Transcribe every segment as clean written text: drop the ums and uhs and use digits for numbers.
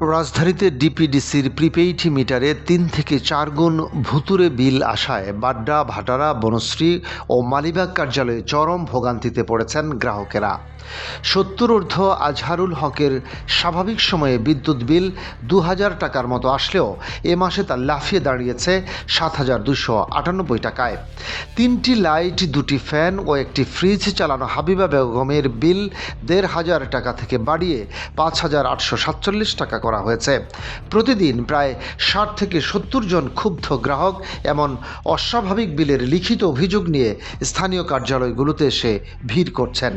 রাজধানীতে ডিপিডিসির প্রিপেইড মিটারে ৩ থেকে ৪ গুণ ভুতুড়ে বিল আসায় বাড্ডা, ভাটারা, বনশ্রী ও মালিবাগ কার্যালয়ে চরম ভোগান্তিতে পড়েছেন গ্রাহকেরা। ৭০ ঊর্ধ্ব আজহারুল হকের স্বাভাবিক সময়ে বিদ্যুৎ বিল ২,০০০ টাকার মতো আসলেও এ মাসে তা লাফিয়ে দাঁড়িয়েছে ৭,২৯৮ টাকায়। ৩টি লাইট, ২টি ফ্যান ও একটি ফ্রিজ চালানো হাবিবা বেগমের বিল ১,৫০০ টাকা থেকে বাড়িয়ে ৫,৮৪৭ টাকা করা হয়েছে। প্রতিদিন প্রায় ৬০ থেকে ৭০ জন ক্ষুব্ধ গ্রাহক এমন অস্বাভাবিক বিলের লিখিত অভিযোগ নিয়ে স্থানীয় কার্যালয়গুলোতে এসে ভিড় করছেন।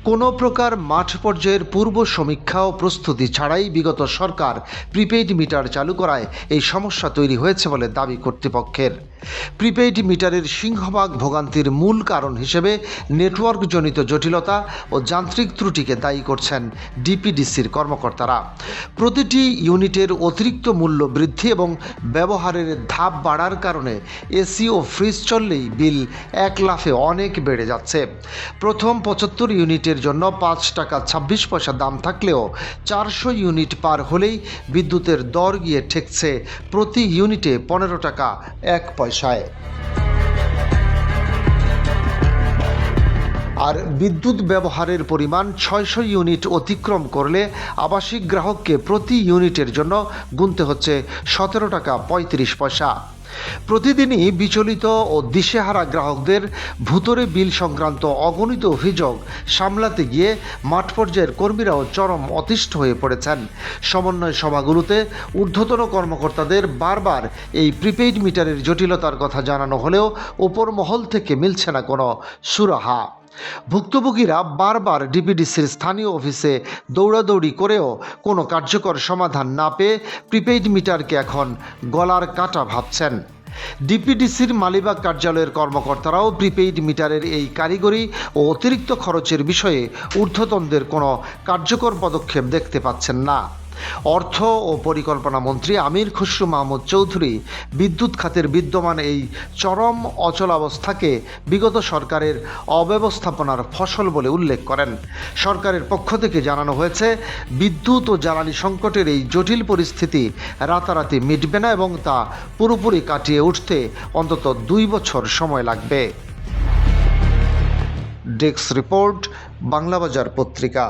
কোনো প্রকার মাঠ পর্যায়ের পূর্ব সমীক্ষা ও প্রস্তুতি ছাড়াই বিগত সরকার প্রিপেইড মিটার চালু করায় এই সমস্যা তৈরি হয়েছে বলে দাবি কর্তৃপক্ষের। প্রিপেইড মিটারের সিংহভাগ ভোগান্তির মূল কারণ হিসেবে নেটওয়ার্কজনিত জটিলতা ও যান্ত্রিক ত্রুটিকে দায়ী করছেন ডিপিডিসির কর্মকর্তারা। প্রতিটি ইউনিটের অতিরিক্ত মূল্য বৃদ্ধি এবং ব্যবহারের ধাপ বাড়ার কারণে এসি ও ফ্রিজ চললেই বিল এক লাফে অনেক বেড়ে যাচ্ছে। প্রথম ৭৫ ইউনিটের জন্য ৫ টাকা ২৬ পয়সা দাম থাকলেও ৪০০ ইউনিট পার হলেই বিদ্যুতের দর গিয়ে ঠেকছে প্রতি ইউনিটে ১৫ টাকা ১ পয়সায়। আর বিদ্যুৎ ব্যবহারের পরিমাণ ৬০০ ইউনিট অতিক্রম করলে আবাসিক গ্রাহককে প্রতি ইউনিটের জন্য গুনতে হচ্ছে ১৭ টাকা ৩৫ পয়সা। প্রতিদিনই বিচলিত ও দিশেহারা গ্রাহকদের ভুতুড়ে বিল সংক্রান্ত অগণিত অভিযোগ সামলাতে গিয়ে মাঠ পর্যায়ের কর্মীরাও চরম অতিষ্ঠ হয়ে পড়েছেন। সমন্বয় সভাগুলোতে ঊর্ধ্বতন কর্মকর্তাদের বারবার এই প্রিপেইড মিটারের জটিলতার কথা জানানো হলেও ওপর মহল থেকে মিলছে না কোনো সুরাহা। ভুক্তভোগীরা বারবার ডিপিডিসির স্থানীয় অফিসে দৌড়াদৌড়ি করেও কোনো কার্যকর সমাধান না পেয়ে প্রিপেইড মিটারকে এখন গলার কাঁটা ভাবছেন। ডিপিডিসির মালিবাগ কার্যালয়ের কর্মকর্তারাও প্রিপেইড মিটারের এই কারিগরি ও অতিরিক্ত খরচের বিষয়ে ঊর্ধ্বতনদের কোনো কার্যকর পদক্ষেপ দেখতে পাচ্ছেন না। অর্থ ও পরিকল্পনা মন্ত্রী আমির খসরু মাহমুদ চৌধুরী বিদ্যুৎ খাতের বিদ্যমান এই চরম অচলাবস্থাকে বিগত সরকারের অব্যবস্থাপনার ফসল বলে উল্লেখ করেন। সরকারের পক্ষ থেকে জানানো হয়েছে, বিদ্যুৎ ও জ্বালানি সংকটের এই জটিল পরিস্থিতি রাতারাতি মিটবে না এবং তা পুরোপুরি কাটিয়ে উঠতে অন্তত ২ বছর সময় লাগবে। ডেস্ক রিপোর্ট, বাংলাবাজার পত্রিকা।